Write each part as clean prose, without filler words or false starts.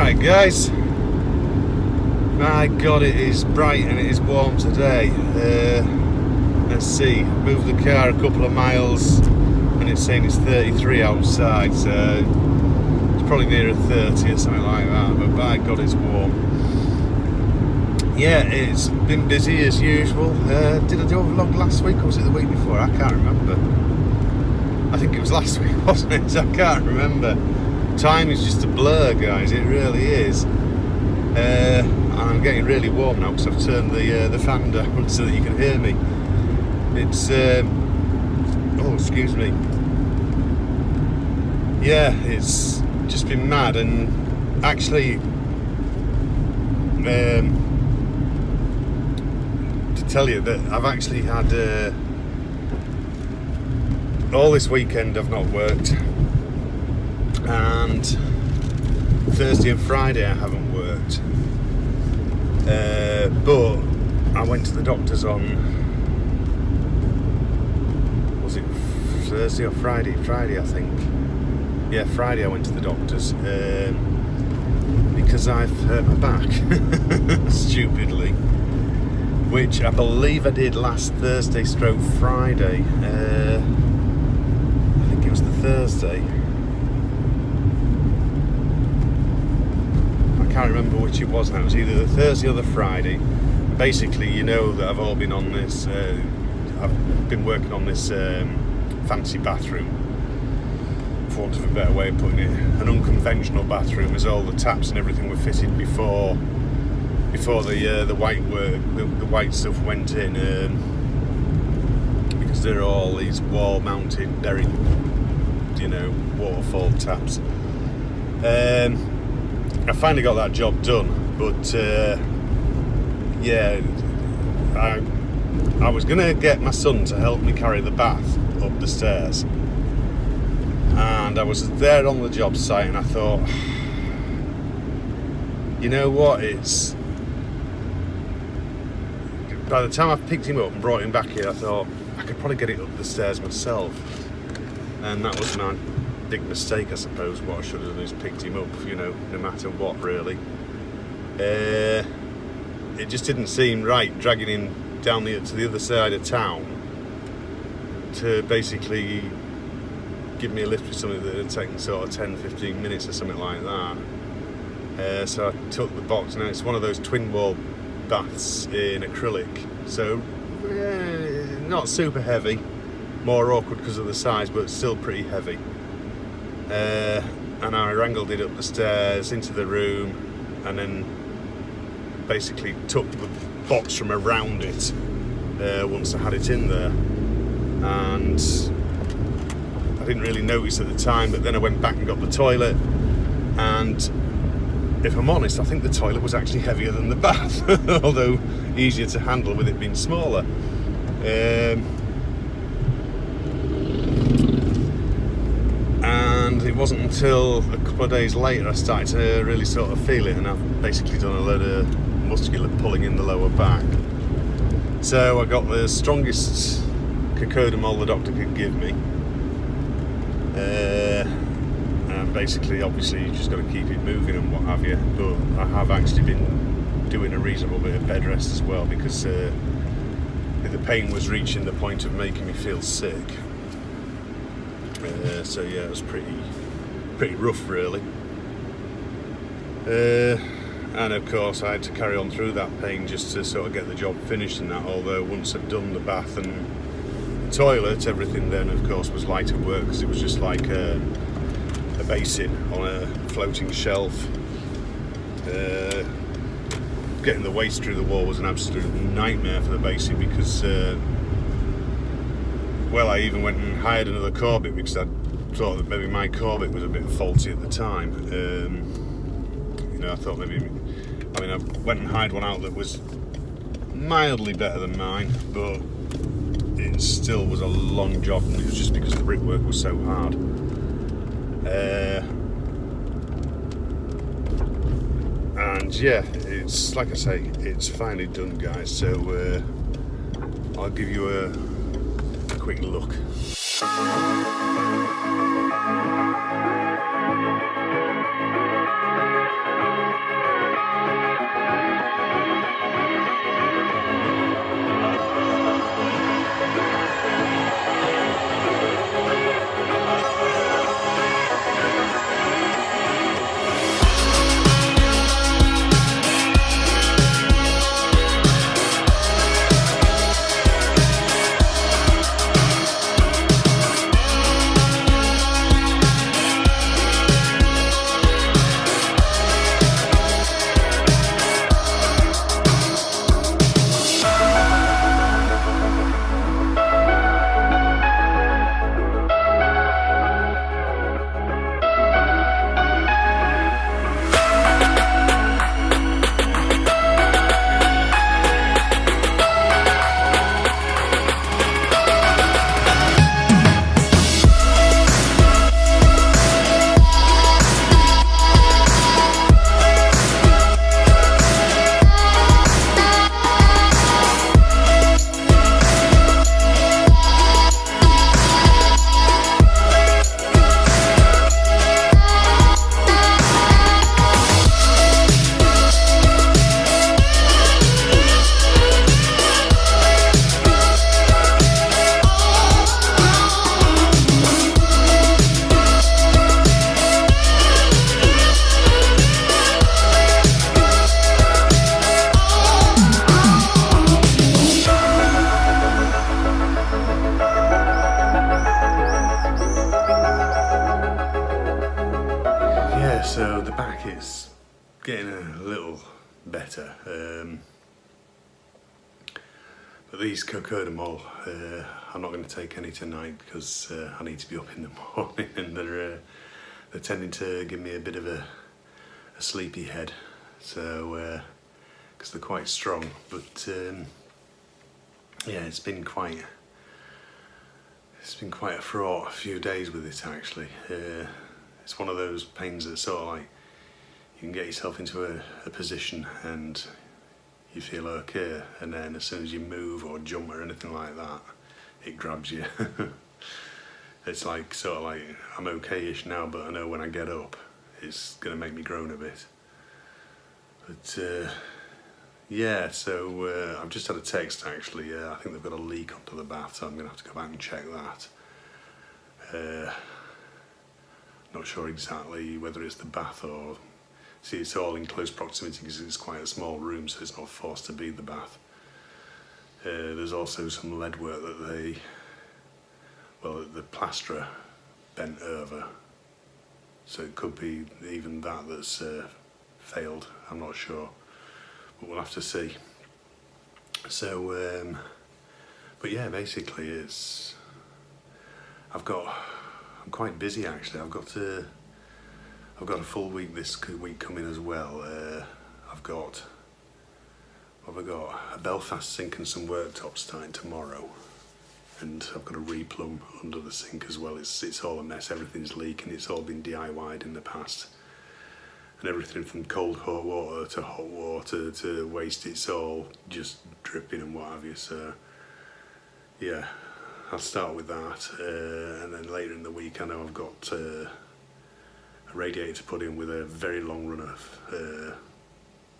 Right guys, my god, it is bright and it is warm today. Let's see, moved the car a couple of miles and it's saying it's 33 outside, so it's probably nearer 30 or something like that, but by god it's warm. Yeah, it's been busy as usual. Did I do a vlog last week or was it the week before? I can't remember. I think it was last week, wasn't it? I can't remember. Time is just a blur, guys, it really is. And I'm getting really warm now because I've turned the fan down so that you can hear me. It's, oh, excuse me. Yeah, it's just been mad, and actually, to tell you that I've actually had, all this weekend I've not worked, and Thursday and Friday I haven't worked, but I went to the doctor's on, was it Thursday or Friday? Friday, I think. Yeah, Friday I went to the doctor's because I've hurt my back stupidly, which I believe I did last Thursday stroke Friday. I think it was the Thursday. I can't remember which it was now. It was either the Thursday or the Friday. Basically, you know that I've all been on this, I've been working on this fancy bathroom, for want of a better way of putting it, an unconventional bathroom, as all the taps and everything were fitted before the white work, the white stuff went in, because there are all these wall-mounted, buried, you know, waterfall taps. I finally got that job done, but yeah, I was gonna get my son to help me carry the bath up the stairs, and I was there on the job site, and I thought, you know what, it's, by the time I picked him up and brought him back here, I thought I could probably get it up the stairs myself, and that was my big mistake, I suppose. What I should have done is picked him up, you know, no matter what, really. It just didn't seem right dragging him down to the other side of town to basically give me a lift with something that had taken sort of 10-15 minutes or something like that. So I took the box. Now it's one of those twin wall baths in acrylic, so not super heavy, more awkward because of the size, but still pretty heavy. And I wrangled it up the stairs into the room, and then basically took the box from around it once I had it in there, and I didn't really notice at the time, but then I went back and got the toilet, and if I'm honest, I think the toilet was actually heavier than the bath, although easier to handle with it being smaller. And it wasn't until a couple of days later I started to really sort of feel it, and I've basically done a load of muscular pulling in the lower back. So I got the strongest cocodamol the doctor could give me, and basically, obviously, you just got to keep it moving and what have you, but I have actually been doing a reasonable bit of bed rest as well, because the pain was reaching the point of making me feel sick. So yeah, it was pretty rough, really. And of course I had to carry on through that pain just to sort of get the job finished and that, although once I'd done the bath and the toilet, everything then of course was lighter work, because it was just like a basin on a floating shelf. Getting the waste through the wall was an absolute nightmare for the basin, because well, I even went and hired another Corbett because I thought that maybe my Corbett was a bit faulty at the time. You know, I thought maybe, I mean, I went and hired one out that was mildly better than mine, but it still was a long job, and it was just because the brickwork was so hard. And yeah, it's like I say, it's finally done, guys, so I'll give you a quick look. it's getting a little better. But these cocodamol, I'm not going to take any tonight because I need to be up in the morning, and they're tending to give me a bit of a sleepy head. So, because they're quite strong, but yeah, it's been quite a fraught few days with it actually. It's one of those pains that sort of like you can get yourself into a position and you feel okay, and then as soon as you move or jump or anything like that, it grabs you. It's like sort of like I'm okay-ish now, but I know when I get up it's gonna make me groan a bit. But yeah, so I've just had a text actually. I think they've got a leak onto the bath, so I'm gonna have to go back and check that. Not sure exactly whether it's the bath or... See, it's all in close proximity because it's quite a small room, so it's not forced to be the bath. There's also some lead work that the plasterer bent over, so it could be even that's failed. I'm not sure, but we'll have to see. So, but yeah, basically I'm quite busy actually. I've got a full week this week coming as well. I've got a Belfast sink and some worktops starting tomorrow, and I've got a replumb under the sink as well. It's all a mess. Everything's leaking. It's all been DIY'd in the past, and everything from cold hot water to hot water to waste, it's all just dripping and what have you. So yeah, I'll start with that, and then later in the week I know I've got a radiator to put in with a very long run of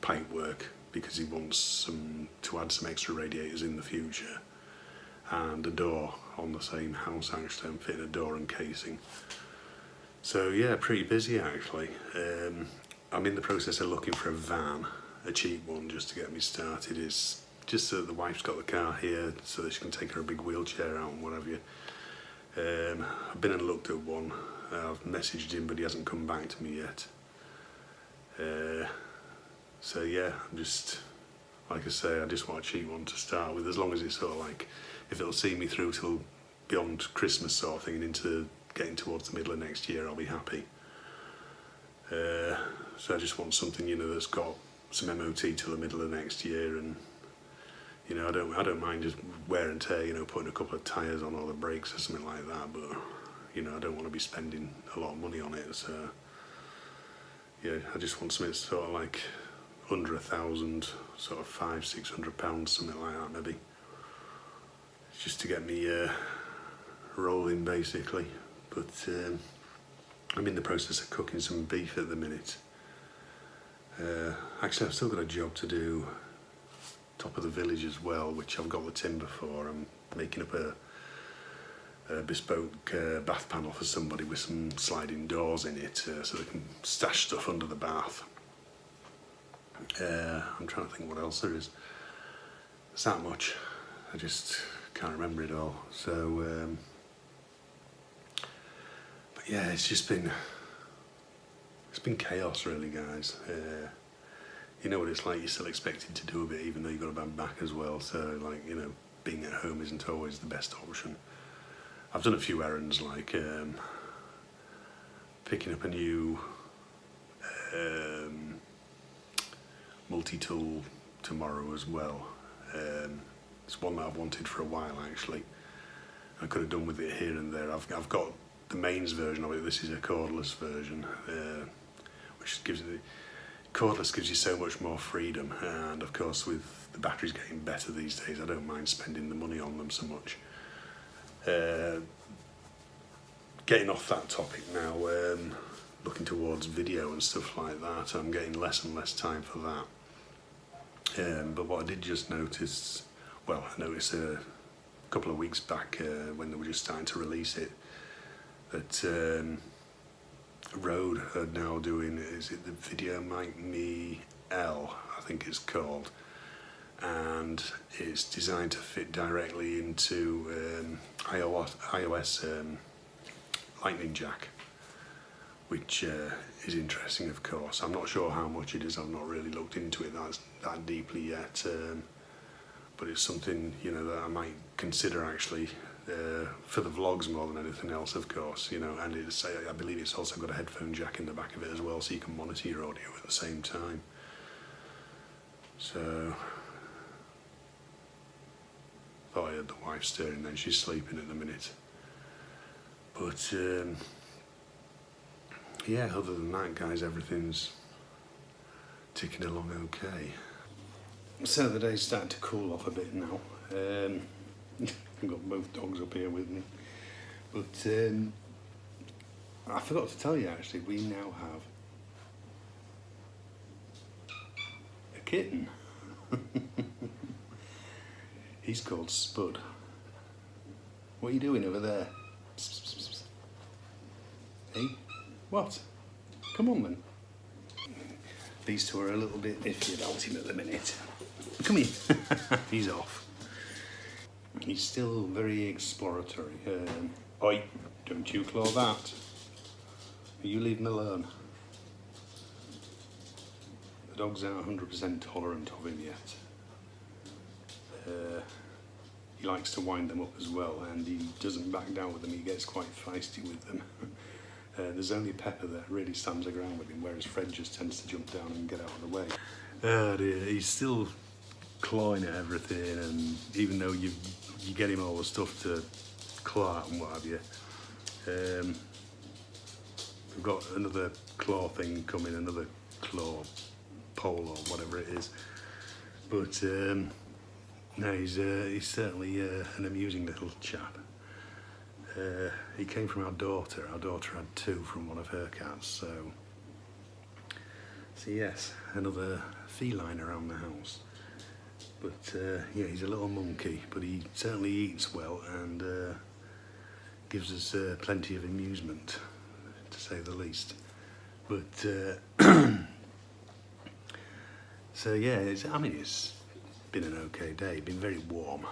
pipe work, because he wants to add some extra radiators in the future, and a door on the same house actually. I'm fitting a door and casing. So yeah, pretty busy actually. I'm in the process of looking for a van, a cheap one, just to get me started. It's just so that the wife's got the car here so that she can take her big wheelchair out and whatever. I've been and looked at one. I've messaged him, but he hasn't come back to me yet. So yeah, I'm just, like I say, I just want a cheap one to start with, as long as it's sort of like, if it'll see me through till beyond Christmas sort of thing and into getting towards the middle of next year, I'll be happy. So I just want something, you know, that's got some MOT till the middle of next year, and you know, I don't mind just wear and tear, you know, putting a couple of tyres on or the brakes or something like that, but you know, I don't want to be spending a lot of money on it. So yeah, I just want something sort of like under 1,000, sort of £500-600, something like that maybe, just to get me rolling basically. But I'm in the process of cooking some beef at the minute. Actually, I've still got a job to do top of the village as well, which I've got the timber for. I'm making up a bespoke bath panel for somebody with some sliding doors in it, so they can stash stuff under the bath. I'm trying to think what else there is. It's that much. I just can't remember it all. So, but yeah, it's been chaos really, guys. You know what it's like, you're still expected to do a bit even though you've got a bad back as well, so like, you know, being at home isn't always the best option. I've done a few errands, like picking up a new multi-tool tomorrow as well. It's one that I've wanted for a while actually. I could have done with it here and there. I've got the mains version of it. This is a cordless version, which gives it... Cordless gives you so much more freedom, and of course with the batteries getting better these days, I don't mind spending the money on them so much. Getting off that topic now, looking towards video and stuff like that, I'm getting less and less time for that. But what I did just notice, well, I noticed a couple of weeks back when they were just starting to release it, that Rode are now doing, is it the Video Mic Me L, I think it's called, and it's designed to fit directly into iOS lightning jack, which is interesting, of course. I'm not sure how much it is. I've not really looked into it that deeply yet, but it's something, you know, that I might consider actually for the vlogs more than anything else, of course. You know, and it's, I believe it's also got a headphone jack in the back of it as well, so you can monitor your audio at the same time. So thought I heard the wife stirring then. She's sleeping at the minute. But yeah, other than that, guys, everything's ticking along okay. So the day's starting to cool off a bit now. I've got both dogs up here with me. But I forgot to tell you, actually, we now have a kitten. He's called Spud. What are you doing over there? Psst, psst, psst, psst. Hey, what? Come on then. These two are a little bit iffy about him at the minute. Come here. He's off. He's still very exploratory. Oi, don't you claw that. You leave him alone. The dogs aren't 100% tolerant of him yet. He likes to wind them up as well, and he doesn't back down with them. He gets quite feisty with them. There's only Pepper that really stands her ground with him, whereas Fred just tends to jump down and get out of the way. Oh dear, he's still clawing at everything, and even though you get him all the stuff to claw at and what have you, we've got another claw thing coming, another claw pole or whatever it is. But no, he's certainly an amusing little chap. He came from our daughter. Our daughter had two from one of her cats, so yes, another feline around the house. But yeah, he's a little monkey, but he certainly eats well and gives us plenty of amusement, to say the least. But so yeah, it's been an okay day. It's been very warm.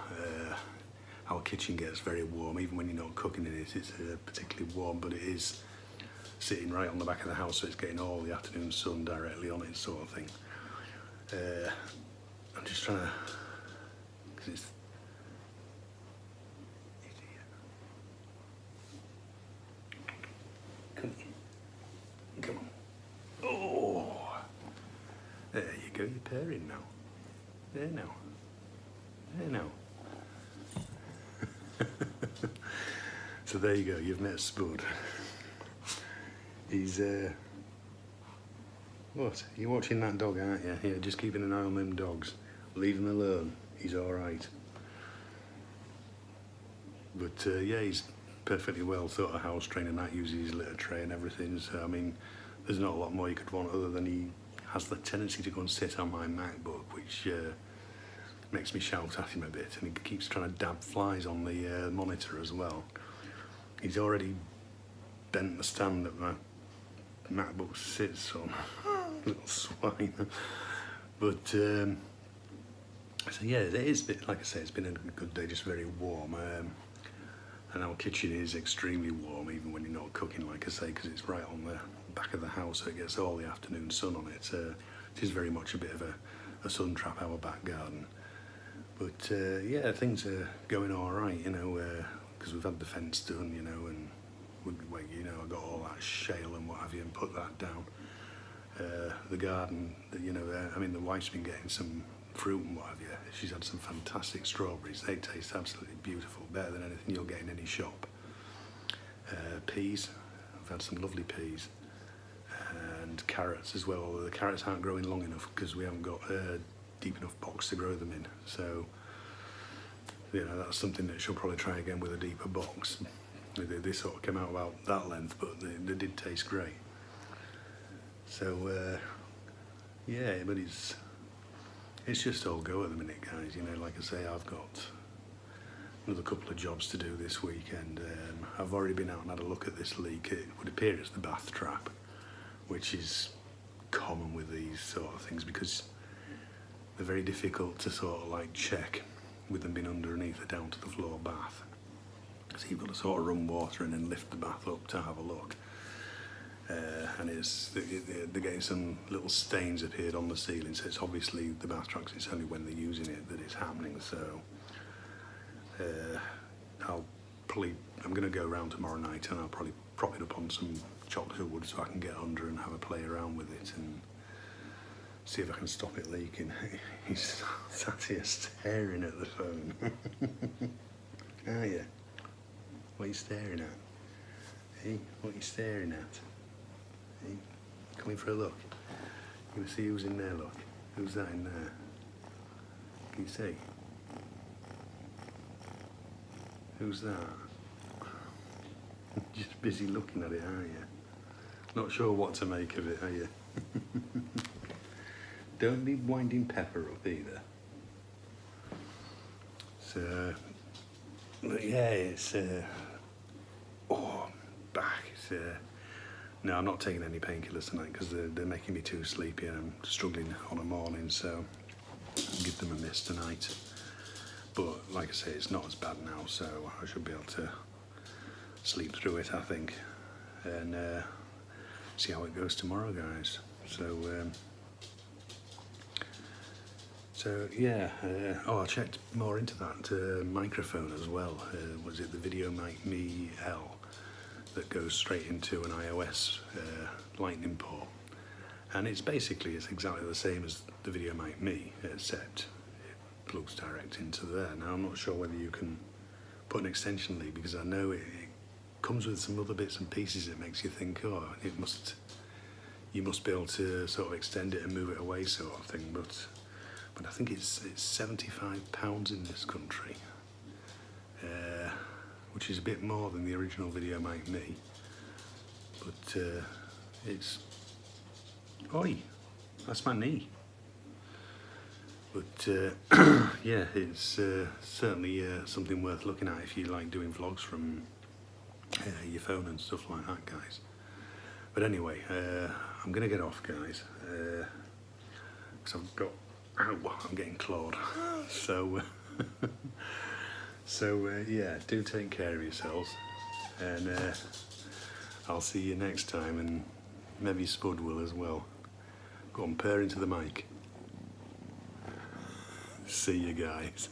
Our kitchen gets very warm, even when you're not cooking in it. It's particularly warm, but it is sitting right on the back of the house, so it's getting all the afternoon sun directly on it, sort of thing. I'm just trying to, because it's idiot. Come here. Come on. Oh, there you go. You're pairing now. There now. There now. So there you go, you've met Spud. He's, what? You're watching that dog, aren't you? Yeah, just keeping an eye on them dogs. Leave him alone, he's alright. But yeah, he's perfectly well sort of house trained and that, uses his litter tray and everything. So I mean, there's not a lot more you could want other than he has the tendency to go and sit on my MacBook, which makes me shout at him a bit, and he keeps trying to dab flies on the monitor as well. He's already bent the stand that my MacBook sits on. Little swine. But so yeah, it is a bit, like I say, it's been a good day, just very warm. And our kitchen is extremely warm, even when you're not cooking, like I say, because it's right on the back of the house, so it gets all the afternoon sun on it. It is very much a bit of a sun trap, our back garden. But yeah, things are going all right, you know, because we've had the fence done, you know, and you know, I got all that shale and what have you, and put that down. The garden, you know, I mean, the wife's been getting some fruit and what have you. She's had some fantastic strawberries. They taste absolutely beautiful, better than anything you'll get in any shop. Peas, I've had some lovely peas. And carrots as well, although the carrots aren't growing long enough because we haven't got a deep enough box to grow them in. So, you know, that's something that she'll probably try again with a deeper box. They sort of came out about that length, but they did taste great. So, yeah, but it's just all go at the minute, guys. You know, like I say, I've got another couple of jobs to do this week, and I've already been out and had a look at this leak. It would appear it's the bath trap, which is common with these sort of things because they're very difficult to sort of like check with them being underneath a down to the floor bath. So you've got to sort of run water and then lift the bath up to have a look. and they're getting some little stains appeared on the ceiling, so it's obviously the bath trucks, it's only when they're using it that it's happening. So I'm going to go around tomorrow night and I'll probably prop it up on some chocolate wood so I can get under and have a play around with it and see if I can stop it leaking. He's sat here staring at the phone. Are you? What are you staring at? Hey, what are you staring at? Hey, coming for a look? You can see who's in there, look. Who's that in there? Can you see? Who's that? Just busy looking at it, aren't you? Not sure what to make of it, are you? Don't be winding Pepper up either. So, but yeah, it's back. It's no, I'm not taking any painkillers tonight because they're making me too sleepy and I'm struggling on a morning, so I'll give them a miss tonight. But like I say, it's not as bad now, so I should be able to sleep through it, I think, and see how it goes tomorrow, guys. So yeah, I checked more into that microphone as well. Was it the VideoMic Me L that goes straight into an iOS lightning port? And it's exactly the same as the VideoMic Me, except it plugs direct into there. Now I'm not sure whether you can put an extension lead, because I know it comes with some other bits and pieces that makes you think, oh, you must be able to sort of extend it and move it away, sort of thing. But I think it's £75 in this country, which is a bit more than the original VideoMic Me. But it's, oi, that's my knee. But yeah, it's certainly something worth looking at if you like doing vlogs from your phone and stuff like that, guys. But anyway, I'm gonna get off, guys, because I'm getting clawed. So yeah, do take care of yourselves, and I'll see you next time, and maybe Spud will as well. Go on, purr into the mic. See you guys.